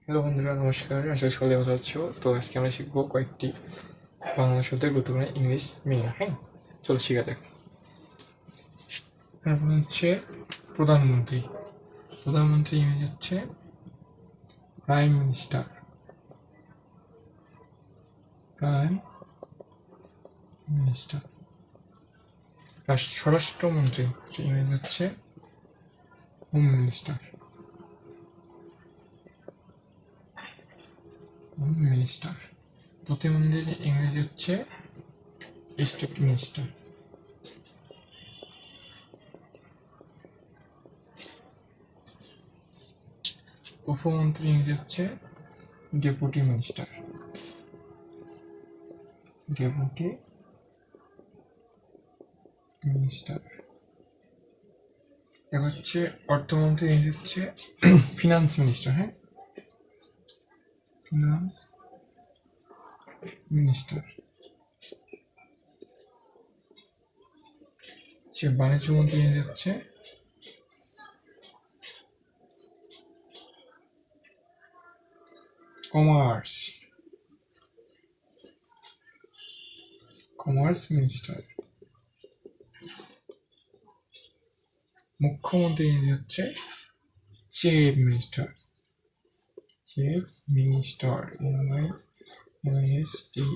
Hello বন্ধুরা, নমস্কার। আশা করি সকলে ভালো আছো। তো আজকে আমরা শিখবো কয়েকটি বাংলা শব্দের গুরুত্বপূর্ণ ইংলিশ মিনিং। হ্যাঁ, চলো শেখা যাক। তারপর হচ্ছে প্রধানমন্ত্রী। প্রধানমন্ত্রী ইংরেজি হচ্ছে প্রাইম মিনিস্টার। Prime minister. স্বরাষ্ট্রমন্ত্রী ইংরেজি হচ্ছে হোম মিনিস্টার। Home minister. প্রতিমন্ত্রী ইংরেজি হচ্ছে স্টেট মিনিস্টার। উপমন্ত্রী ইংরেজি হচ্ছে ডেপুটি মিনিস্টার। Deputy minister. এবার হচ্ছে অর্থমন্ত্রী ইংরেজি হচ্ছে ফিনান্স মিনিস্টার। হ্যাঁ, ফিনান্স মিনিস্টার। বাণিজ্য মন্ত্রী ইংরেজি হচ্ছে কমার্স মিনিস্টার। মুখ্যমন্ত্রী ইংরেজি হচ্ছে chief minister. Chief minister MINISTER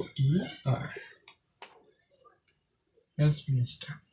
minister.